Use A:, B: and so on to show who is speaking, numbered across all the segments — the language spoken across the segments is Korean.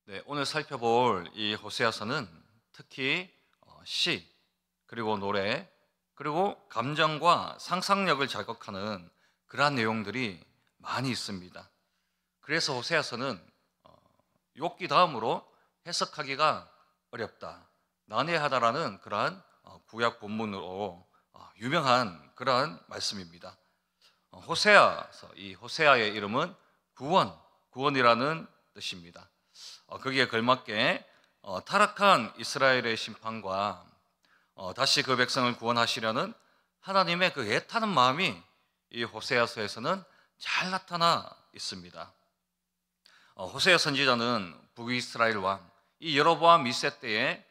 A: 네, 오늘 살펴볼 이 호세아서는 특히 시, 그리고 노래, 그리고 감정과 상상력을 자극하는 그러한 내용들이 많이 있습니다. 그래서 호세아서는 욥기 다음으로 해석하기가 어렵다, 난해하다라는 그러한 구약 본문으로 유명한 그러한 말씀입니다. 호세아서, 이 호세아의 이름은 구원이라는 뜻입니다. 거기에 걸맞게 타락한 이스라엘의 심판과 다시 그 백성을 구원하시려는 하나님의 그 애타는 마음이 이 호세아서에서는 잘 나타나 있습니다. 호세아 선지자는 북이스라엘 왕 이 여로보암 2세 때에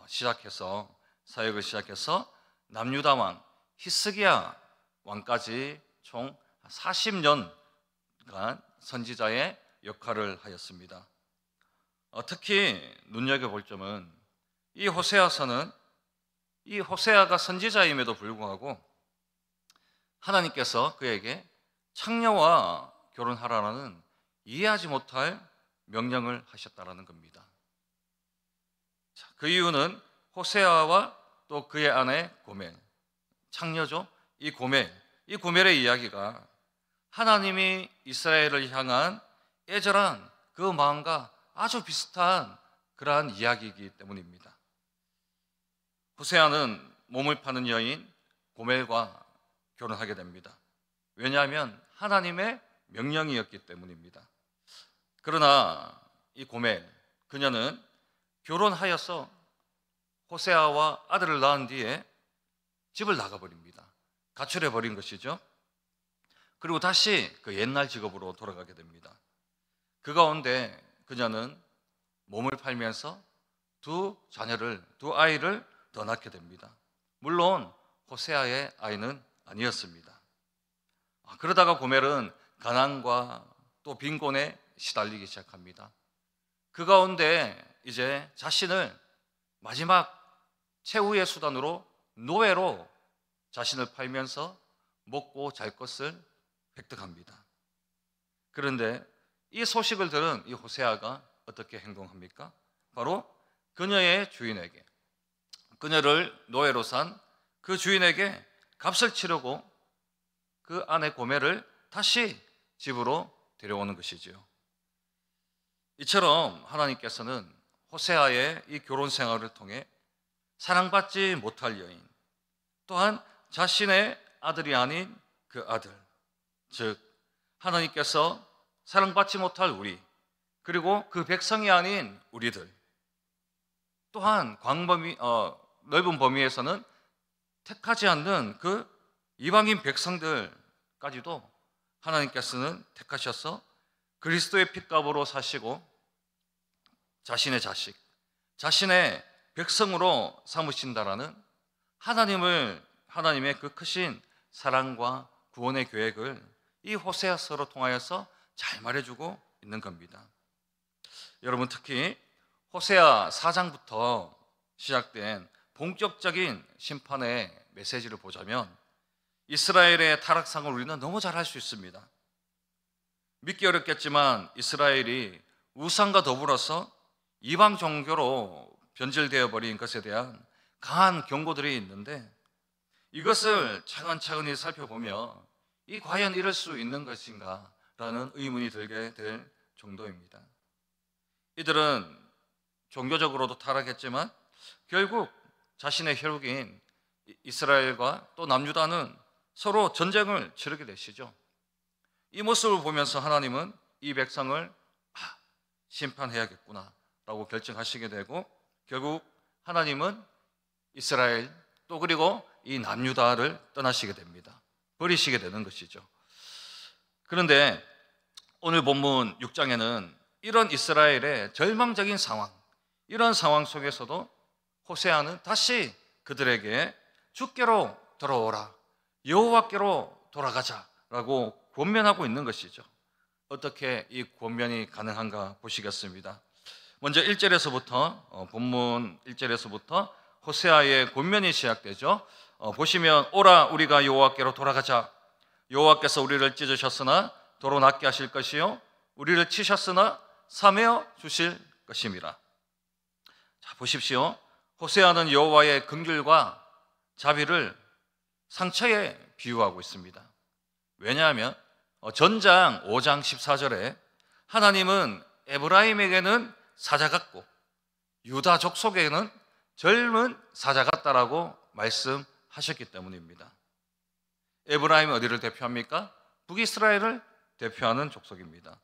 A: 시작해서 사역을 시작해서 남유다 왕 히스기야 왕까지 총 40년간 선지자의 역할을 하였습니다. 특히 눈여겨볼 점은 이 호세아서는 이 호세아가 선지자임에도 불구하고 하나님께서 그에게 창녀와 결혼하라는 이해하지 못할 명령을 하셨다라는 겁니다. 그 이유는 호세아와 또 그의 아내 고멜, 창녀죠. 이 고멜의 이야기가 하나님이 이스라엘을 향한 애절한 그 마음과 아주 비슷한 그러한 이야기이기 때문입니다. 호세아는 몸을 파는 여인 고멜과 결혼하게 됩니다. 왜냐하면 하나님의 명령이었기 때문입니다. 그러나 이 고멜, 그녀는 결혼하여서 호세아와 아들을 낳은 뒤에 집을 나가버립니다. 가출해버린 것이죠. 그리고 다시 그 옛날 직업으로 돌아가게 됩니다. 그 가운데 그녀는 몸을 팔면서 두 아이를 더 낳게 됩니다. 물론 호세아의 아이는 아니었습니다. 그러다가 고멜은 가난과 또 빈곤에 시달리기 시작합니다. 그 가운데 이제 자신을 마지막 최후의 수단으로 노예로 자신을 팔면서 먹고 잘 것을 획득합니다. 그런데 이 소식을 들은 이 호세아가 어떻게 행동합니까? 바로 그녀의 주인에게, 그녀를 노예로 산 그 주인에게 값을 치르고 그 아내 고멜을 다시 집으로 데려오는 것이지요. 이처럼 하나님께서는 호세아의 이 결혼 생활을 통해 사랑받지 못할 여인, 또한 자신의 아들이 아닌 그 아들, 즉 하나님께서 사랑받지 못할 우리, 그리고 그 백성이 아닌 우리들, 또한 넓은 범위에서는 택하지 않는 그 이방인 백성들까지도 하나님께서는 택하셔서 그리스도의 핏값으로 사시고 자신의 자식, 자신의 백성으로 삼으신다라는 하나님의 그 크신 사랑과 구원의 계획을 이 호세아서로 통하여서 잘 말해주고 있는 겁니다. 여러분, 특히 호세아 4장부터 시작된 본격적인 심판의 메시지를 보자면 이스라엘의 타락상을 우리는 너무 잘 알 수 있습니다. 믿기 어렵겠지만 이스라엘이 우상과 더불어서 이방 종교로 변질되어 버린 것에 대한 강한 경고들이 있는데, 이것을 차근차근히 살펴보며 과연 이럴 수 있는 것인가 라는 의문이 들게 될 정도입니다. 이들은 종교적으로도 타락했지만 결국 자신의 혈육인 이스라엘과 또 남유다는 서로 전쟁을 치르게 되시죠. 이 모습을 보면서 하나님은 이 백성을 심판해야겠구나 라고 결정하시게 되고, 결국 하나님은 이스라엘 또 그리고 이 남유다를 떠나시게 됩니다. 버리시게 되는 것이죠. 그런데 오늘 본문 6장에는 이런 이스라엘의 절망적인 상황, 이런 상황 속에서도 호세아는 다시 그들에게 주께로 돌아오라, 여호와께로 돌아가자라고 권면하고 있는 것이죠. 어떻게 이 권면이 가능한가 보시겠습니다. 먼저 1절에서부터 본문 1절에서부터 호세아의 권면이 시작되죠. 보시면 오라 우리가 여호와께로 돌아가자. 여호와께서 우리를 찢으셨으나 도로 낫게 하실 것이요 우리를 치셨으나 사매어 주실 것임이라. 자, 보십시오. 호세아는 여호와의 긍휼과 자비를 상처에 비유하고 있습니다. 왜냐하면 전장 5장 14절에 하나님은 에브라임에게는 사자 같고 유다 족속에게는 젊은 사자 같다라고 말씀하셨기 때문입니다. 에브라임이 어디를 대표합니까? 북이스라엘을 대표하는 족속입니다.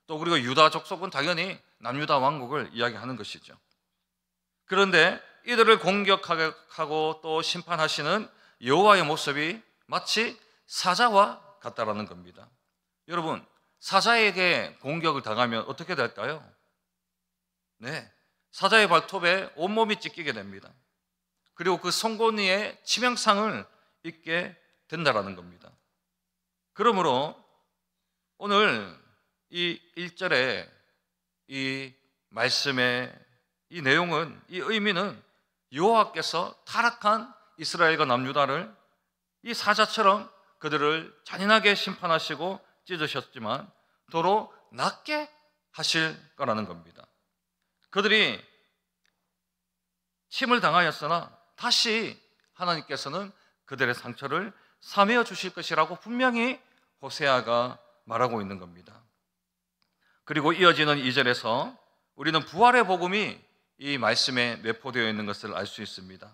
A: 또 그리고 유다 족속은 당연히 남유다 왕국을 이야기하는 것이죠. 그런데 이들을 공격하고 또 심판하시는 여호와의 모습이 마치 사자와 같다라는 겁니다. 여러분, 사자에게 공격을 당하면 어떻게 될까요? 네, 사자의 발톱에 온몸이 찢기게 됩니다. 그리고 그 송곳니에 치명상을 입게 된다라는 겁니다. 그러므로 오늘 이 1절의 이 말씀의 이 내용은, 이 의미는 여호와께서 타락한 이스라엘과 남유다를 이 사자처럼 그들을 잔인하게 심판하시고 찢으셨지만 도로 낫게 하실 거라는 겁니다. 그들이 침을 당하였으나 다시 하나님께서는 그들의 상처를 사매어 주실 것이라고 분명히 호세아가 말하고 있는 겁니다. 그리고 이어지는 2절에서 우리는 부활의 복음이 이 말씀에 내포되어 있는 것을 알 수 있습니다.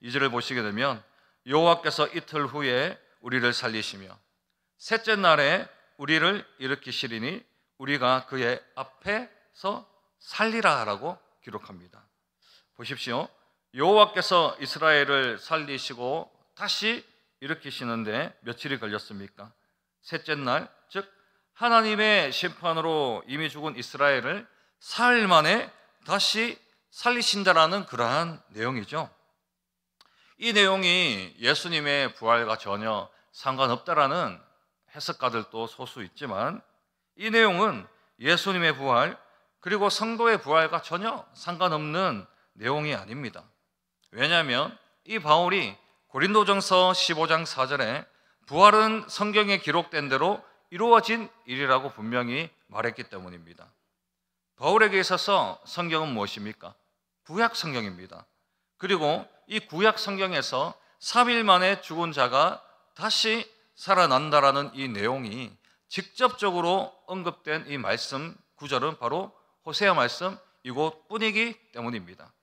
A: 2절을 보시게 되면 여호와께서 이틀 후에 우리를 살리시며 셋째 날에 우리를 일으키시리니 우리가 그의 앞에서 살리라 라고 기록합니다. 보십시오. 여호와께서 이스라엘을 살리시고 다시 일으키시는데 며칠이 걸렸습니까? 셋째 날, 즉 하나님의 심판으로 이미 죽은 이스라엘을 사흘 만에 다시 살리신다라는 그러한 내용이죠. 이 내용이 예수님의 부활과 전혀 상관없다라는 해석가들도 소수 있지만 이 내용은 예수님의 부활 그리고 성도의 부활과 전혀 상관없는 내용이 아닙니다. 왜냐하면 이 바울이 고린도전서 15장 4절에 부활은 성경에 기록된 대로 이루어진 일이라고 분명히 말했기 때문입니다. 바울에게 있어서 성경은 무엇입니까? 구약 성경입니다. 그리고 이 구약 성경에서 3일 만에 죽은 자가 다시 살아난다라는 이 내용이 직접적으로 언급된 이 말씀 구절은 바로 호세아 말씀 이곳뿐이기 때문입니다.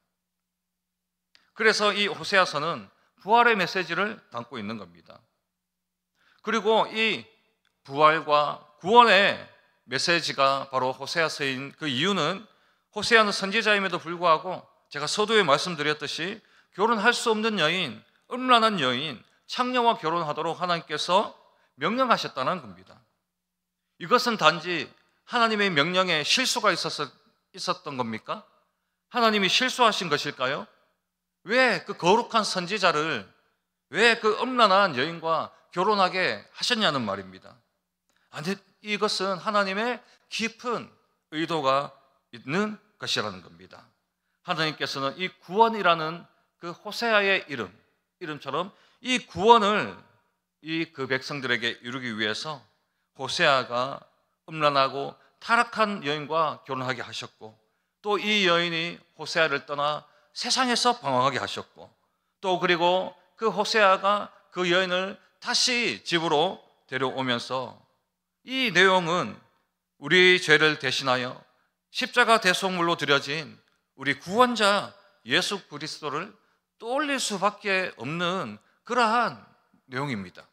A: 그래서 이 호세아서는 부활의 메시지를 담고 있는 겁니다. 그리고 이 부활과 구원의 메시지가 바로 호세아서인 그 이유는 호세아는 선지자임에도 불구하고 제가 서두에 말씀드렸듯이 결혼할 수 없는 여인, 음란한 여인, 창녀와 결혼하도록 하나님께서 명령하셨다는 겁니다. 이것은 단지 하나님의 명령에 실수가 있었던 겁니까? 하나님이 실수하신 것일까요? 왜 그 거룩한 선지자를 왜 그 음란한 여인과 결혼하게 하셨냐는 말입니다. 아니, 이것은 하나님의 깊은 의도가 있는 것이라는 겁니다. 하나님께서는 이 구원이라는 그 호세아의 이름처럼 이 구원을 그 백성들에게 이루기 위해서 호세아가 음란하고 타락한 여인과 결혼하게 하셨고 또 이 여인이 호세아를 떠나 세상에서 방황하게 하셨고 또 그리고 그 호세아가 그 여인을 다시 집으로 데려오면서 이 내용은 우리 죄를 대신하여 십자가 대속물로 드려진 우리 구원자 예수 그리스도를 떠올릴 수밖에 없는 그러한 내용입니다.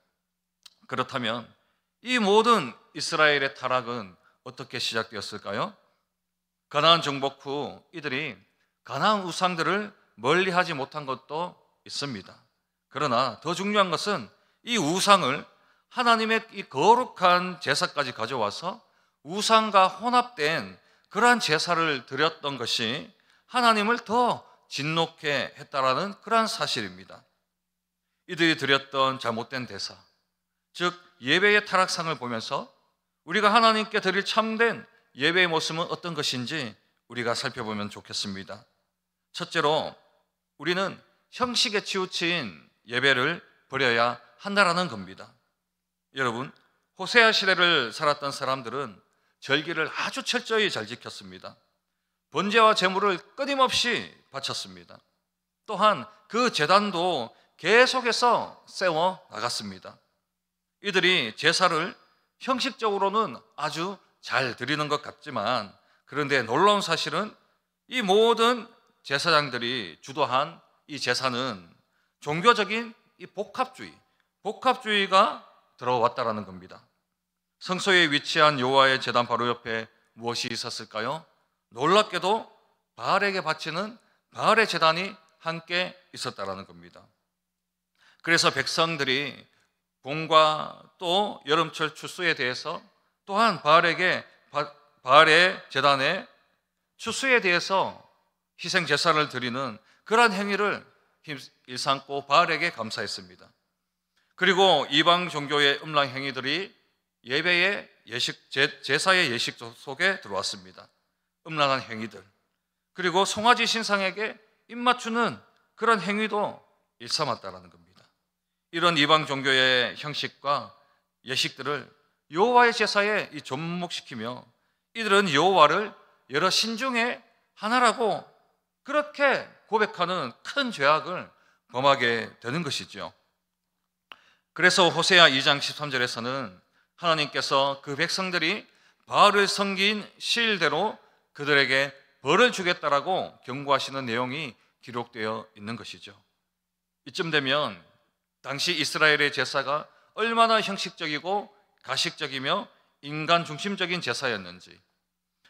A: 그렇다면 이 모든 이스라엘의 타락은 어떻게 시작되었을까요? 가나안 정복 후 이들이 가나안 우상들을 멀리하지 못한 것도 있습니다. 그러나 더 중요한 것은 이 우상을 하나님의 이 거룩한 제사까지 가져와서 우상과 혼합된 그러한 제사를 드렸던 것이 하나님을 더 진노케 했다라는 그러한 사실입니다. 이들이 드렸던 잘못된 대사, 즉 예배의 타락상을 보면서 우리가 하나님께 드릴 참된 예배의 모습은 어떤 것인지 우리가 살펴보면 좋겠습니다. 첫째로 우리는 형식에 치우친 예배를 버려야 한다라는 겁니다. 여러분, 호세아 시대를 살았던 사람들은 절기를 아주 철저히 잘 지켰습니다. 번제와 제물을 끊임없이 바쳤습니다. 또한 그 제단도 계속해서 세워 나갔습니다. 이들이 제사를 형식적으로는 아주 잘 드리는 것 같지만, 그런데 놀라운 사실은 이 모든 제사장들이 주도한 이 제사는 종교적인 이 복합주의가 들어왔다라는 겁니다. 성소에 위치한 여호와의 제단 바로 옆에 무엇이 있었을까요? 놀랍게도 바알에게 바치는 바알의 제단이 함께 있었다라는 겁니다. 그래서 백성들이 봄과 또 여름철 추수에 대해서, 또한 바알의 제단의 추수에 대해서 희생 제사를 드리는 그러한 행위를 일삼고 바알에게 감사했습니다. 그리고 이방 종교의 음란 행위들이 예배의 제사의 예식 속에 들어왔습니다. 음란한 행위들, 그리고 송아지 신상에게 입맞추는 그런 행위도 일삼았다라는 겁니다. 이런 이방 종교의 형식과 예식들을 여호와의 제사에 접목시키며 이들은 여호와를 여러 신 중에 하나라고 그렇게 고백하는 큰 죄악을 범하게 되는 것이죠. 그래서 호세아 2장 13절에서는 하나님께서 그 백성들이 바알을 섬긴 시일대로 그들에게 벌을 주겠다라고 경고하시는 내용이 기록되어 있는 것이죠. 이쯤 되면 당시 이스라엘의 제사가 얼마나 형식적이고 가식적이며 인간 중심적인 제사였는지,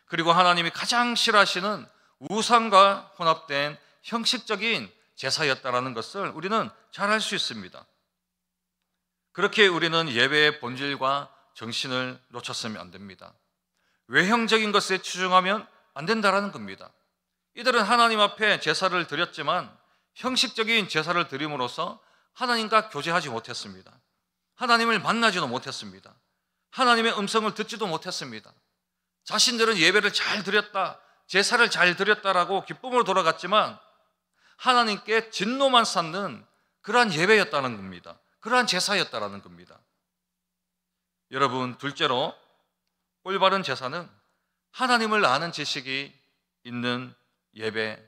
A: 그리고 하나님이 가장 싫어하시는 우상과 혼합된 형식적인 제사였다라는 것을 우리는 잘 알 수 있습니다. 그렇게 우리는 예배의 본질과 정신을 놓쳤으면 안 됩니다. 외형적인 것에 치중하면 안 된다라는 겁니다. 이들은 하나님 앞에 제사를 드렸지만 형식적인 제사를 드림으로써 하나님과 교제하지 못했습니다. 하나님을 만나지도 못했습니다. 하나님의 음성을 듣지도 못했습니다. 자신들은 예배를 잘 드렸다, 제사를 잘 드렸다라고 기쁨으로 돌아갔지만 하나님께 진노만 쌓는 그러한 예배였다는 겁니다. 그러한 제사였다라는 겁니다. 여러분, 둘째로 올바른 제사는 하나님을 아는 지식이 있는 예배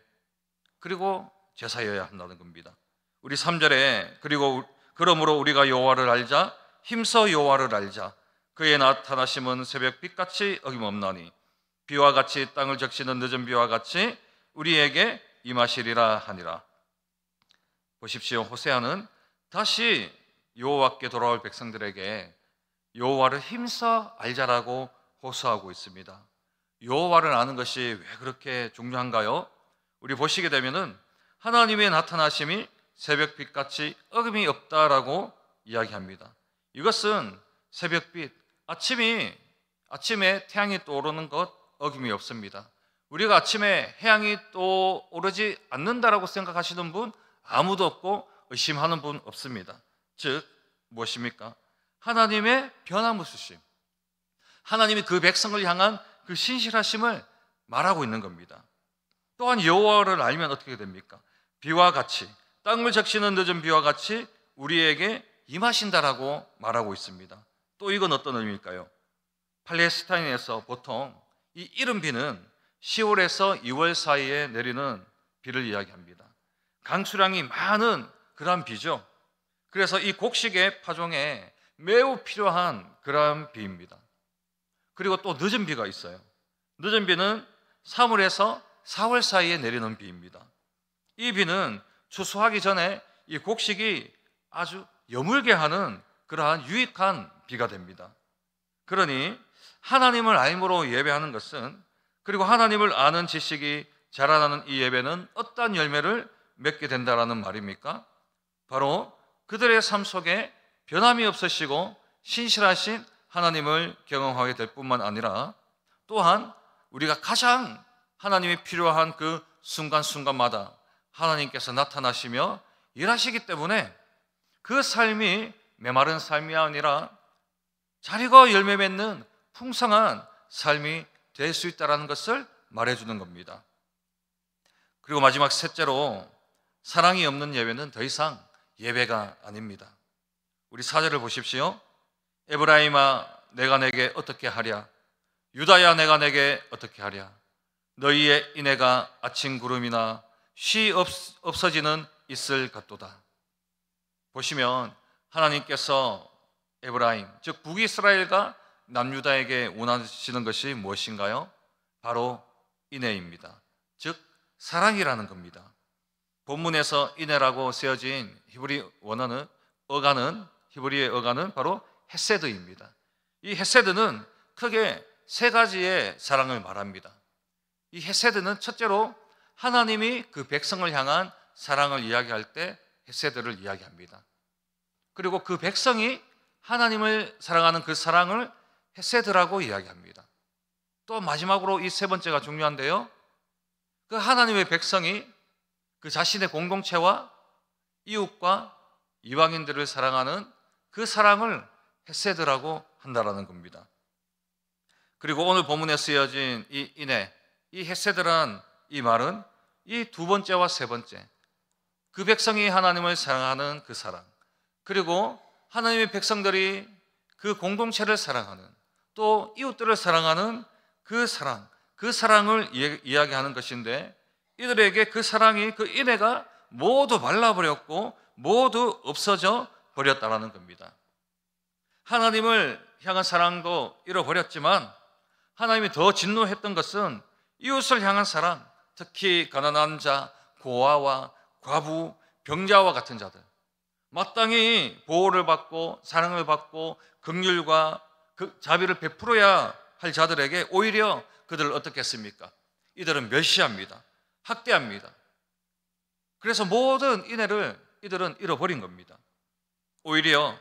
A: 그리고 제사여야 한다는 겁니다. 우리 3절에 그러므로 우리가 여호와를 알자, 힘써 여호와를 알자. 그의 나타나심은 새벽빛같이 어김없나니 비와 같이 땅을 적시는 늦은 비와 같이 우리에게 임하시리라 하니라. 보십시오. 호세아는 다시 여호와께 돌아올 백성들에게 여호와를 힘써 알자라고 호소하고 있습니다. 여호와를 아는 것이 왜 그렇게 중요한가요? 우리 보시게 되면은 하나님의 나타나심이 새벽빛같이 어김이 없다라고 이야기합니다. 이것은 새벽빛, 아침에 태양이 떠오르는 것 어김이 없습니다. 우리가 아침에 태양이 떠오르지 않는다라고 생각하시는 분 아무도 없고 의심하는 분 없습니다. 즉 무엇입니까? 하나님의 변화무수심, 하나님이 그 백성을 향한 그 신실하심을 말하고 있는 겁니다. 또한 여호와를 알면 어떻게 됩니까? 비와 같이, 땅을 적시는 늦은 비와 같이 우리에게 임하신다라고 말하고 있습니다. 또 이건 어떤 의미일까요? 팔레스타인에서 보통 이 이른 비는 10월에서 2월 사이에 내리는 비를 이야기합니다. 강수량이 많은 그러한 비죠. 그래서 이 곡식의 파종에 매우 필요한 그러한 비입니다. 그리고 또 늦은 비가 있어요. 늦은 비는 3월에서 4월 사이에 내리는 비입니다. 이 비는 추수하기 전에 이 곡식이 아주 여물게 하는 그러한 유익한 비가 됩니다. 그러니 하나님을 알므로 예배하는 것은, 그리고 하나님을 아는 지식이 자라나는 이 예배는 어떠한 열매를 맺게 된다라는 말입니까? 바로 그들의 삶 속에 변함이 없으시고 신실하신 하나님을 경험하게 될 뿐만 아니라, 또한 우리가 가장 하나님이 필요한 그 순간순간마다 하나님께서 나타나시며 일하시기 때문에 그 삶이 메마른 삶이 아니라 잘 익어 열매 맺는 풍성한 삶이 될 수 있다는 것을 말해주는 겁니다. 그리고 마지막 셋째로, 사랑이 없는 예배는 더 이상 예배가 아닙니다. 우리 4절을 보십시오. 에브라임아, 내가 내게 어떻게 하랴? 유다야, 내가 내게 어떻게 하랴? 너희의 인애가 아침 구름이나 쉬 없어지는 있을 같도다. 보시면 하나님께서 에브라임, 즉 북이스라엘과 남유다에게 원하시는 것이 무엇인가요? 바로 인애입니다. 즉 사랑이라는 겁니다. 본문에서 인애라고 쓰여진 히브리의 어가는 바로 헤세드입니다. 이 헤세드는 크게 세 가지의 사랑을 말합니다. 이 헤세드는 첫째로 하나님이 그 백성을 향한 사랑을 이야기할 때 헤세드를 이야기합니다. 그리고 그 백성이 하나님을 사랑하는 그 사랑을 헤세드라고 이야기합니다. 또 마지막으로 이 세 번째가 중요한데요, 그 하나님의 백성이 그 자신의 공동체와 이웃과 이방인들을 사랑하는 그 사랑을 헤세드라고 한다라는 겁니다. 그리고 오늘 본문에 쓰여진 이 인애, 이 헤세드란 이 말은 이 두 번째와 세 번째, 그 백성이 하나님을 사랑하는 그 사랑, 그리고 하나님의 백성들이 그 공동체를 사랑하는, 또 이웃들을 사랑하는 그 사랑을 이야기하는 것인데, 이들에게 그 사랑이, 그 인애가 모두 말라버렸고 모두 없어져 버렸다라는 겁니다. 하나님을 향한 사랑도 잃어버렸지만 하나님이 더 진노했던 것은 이웃을 향한 사랑, 특히 가난한 자, 고아와 과부, 병자와 같은 자들, 마땅히 보호를 받고 사랑을 받고 긍휼과 그 자비를 베풀어야 할 자들에게 오히려 그들을 어떻게 했습니까? 이들은 멸시합니다. 학대합니다. 그래서 모든 인애를 이들은 잃어버린 겁니다. 오히려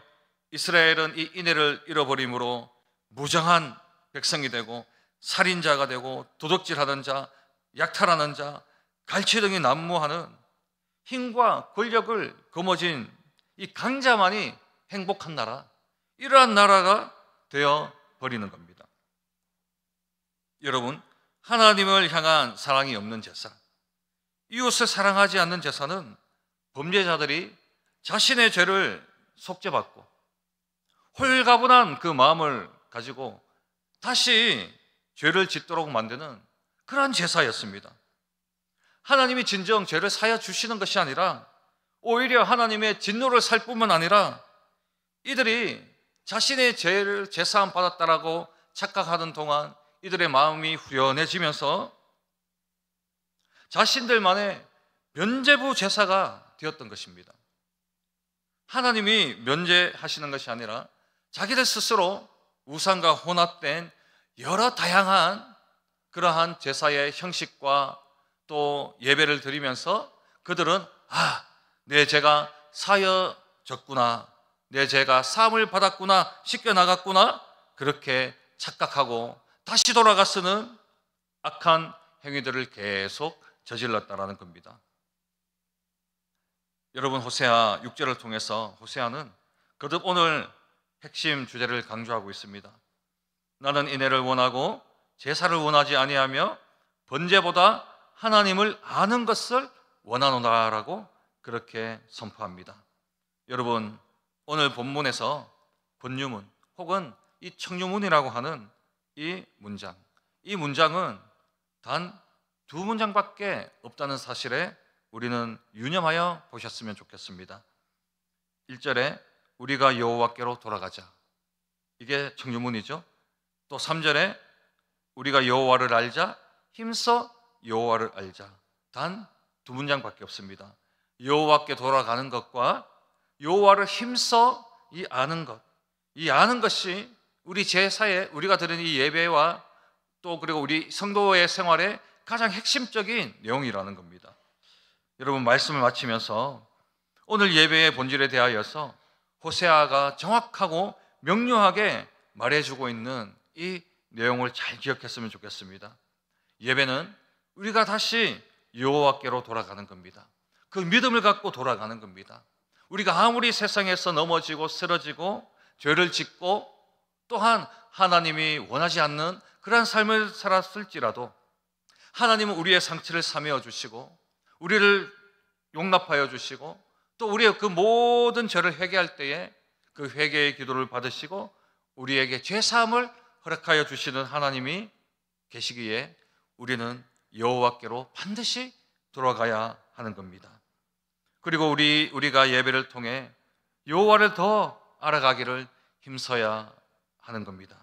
A: 이스라엘은 이 인애를 잃어버림으로 무정한 백성이 되고 살인자가 되고 도둑질하는 자, 약탈하는 자, 갈치등이 난무하는 힘과 권력을 거머쥔 이 강자만이 행복한 나라, 이러한 나라가 되어 버리는 겁니다. 여러분, 하나님을 향한 사랑이 없는 제사, 이웃을 사랑하지 않는 제사는 범죄자들이 자신의 죄를 속죄받고 홀가분한 그 마음을 가지고 다시 죄를 짓도록 만드는 그러한 제사였습니다. 하나님이 진정 죄를 사여 주시는 것이 아니라 오히려 하나님의 진노를 살 뿐만 아니라 이들이 자신의 죄를 제사함 받았다라고 착각하는 동안 이들의 마음이 후련해지면서 자신들만의 면죄부 제사가 되었던 것입니다. 하나님이 면죄하시는 것이 아니라 자기들 스스로 우상과 혼합된 여러 다양한 그러한 제사의 형식과 또 예배를 드리면서 그들은 내 죄가 사여졌구나, 내 죄가 사함을 받았구나, 씻겨나갔구나, 그렇게 착각하고 다시 돌아가 쓰는 악한 행위들을 계속 저질렀다라는 겁니다. 여러분, 호세아 6절을 통해서 호세아는 거듭 오늘 핵심 주제를 강조하고 있습니다. 나는 인애를 원하고 제사를 원하지 아니하며 번제보다 하나님을 아는 것을 원하노라라고 그렇게 선포합니다. 여러분, 오늘 본문에서 번유문 혹은 이 청유문이라고 하는 이 문장은 단 두 문장밖에 없다는 사실에 우리는 유념하여 보셨으면 좋겠습니다. 1절에 우리가 여호와께로 돌아가자, 이게 청유문이죠. 또 3절에 우리가 여호와를 알자, 힘써 여호와를 알자, 단 두 문장밖에 없습니다. 여호와께 돌아가는 것과 여호와를 힘써 이 아는 것, 이 아는 것이 우리 제사에 우리가 드리는 이 예배와 또 그리고 우리 성도의 생활에 가장 핵심적인 내용이라는 겁니다. 여러분, 말씀을 마치면서 오늘 예배의 본질에 대하여서 호세아가 정확하고 명료하게 말해주고 있는 이 내용을 잘 기억했으면 좋겠습니다. 예배는 우리가 다시 여호와께로 돌아가는 겁니다. 그 믿음을 갖고 돌아가는 겁니다. 우리가 아무리 세상에서 넘어지고 쓰러지고 죄를 짓고 또한 하나님이 원하지 않는 그러한 삶을 살았을지라도 하나님은 우리의 상처를 사매어 주시고 우리를 용납하여 주시고 또 우리의 그 모든 죄를 회개할 때에 그 회개의 기도를 받으시고 우리에게 죄사함을 허락하여 주시는 하나님이 계시기에 우리는 여호와께로 반드시 돌아가야 하는 겁니다. 그리고 우리가 예배를 통해 여호와를 더 알아가기를 힘써야 하는 겁니다.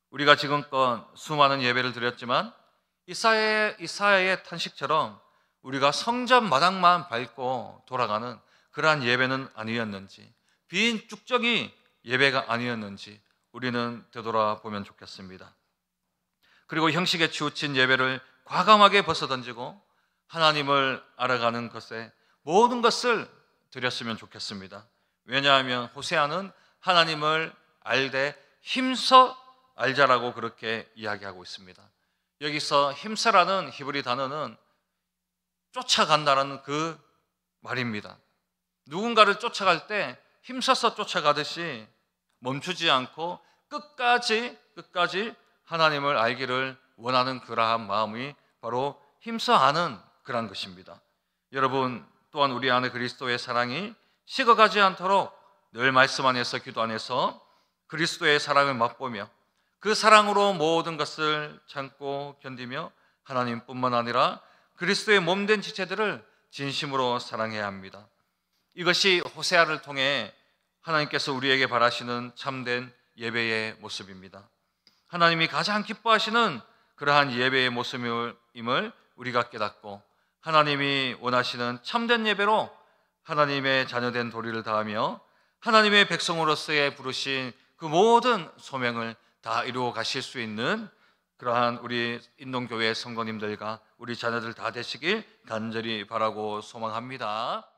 A: 우리가 지금껏 수많은 예배를 드렸지만 이사야의 탄식처럼 우리가 성전 마당만 밟고 돌아가는 그러한 예배는 아니었는지, 빈 쭉정이 예배가 아니었는지 우리는 되돌아보면 좋겠습니다. 그리고 형식에 치우친 예배를 과감하게 벗어던지고 하나님을 알아가는 것에 모든 것을 드렸으면 좋겠습니다. 왜냐하면 호세아는 하나님을 알되 힘써 알자라고 그렇게 이야기하고 있습니다. 여기서 힘써라는 히브리 단어는 쫓아간다는 그 말입니다. 누군가를 쫓아갈 때 힘써서 쫓아가듯이 멈추지 않고 끝까지 하나님을 알기를 원하는 그러한 마음이 바로 힘써 아는 그런 것입니다. 여러분, 또한 우리 안에 그리스도의 사랑이 식어가지 않도록 늘 말씀 안에서, 기도 안에서 그리스도의 사랑을 맛보며 그 사랑으로 모든 것을 참고 견디며 하나님뿐만 아니라 그리스도의 몸된 지체들을 진심으로 사랑해야 합니다. 이것이 호세아를 통해 하나님께서 우리에게 바라시는 참된 예배의 모습입니다. 하나님이 가장 기뻐하시는 그러한 예배의 모습임을 우리가 깨닫고 하나님이 원하시는 참된 예배로 하나님의 자녀된 도리를 다하며 하나님의 백성으로서의 부르신 그 모든 소명을 다 이루어 가실 수 있는 그러한 우리 인동교회 성도님들과 우리 자녀들 다 되시길 간절히 바라고 소망합니다.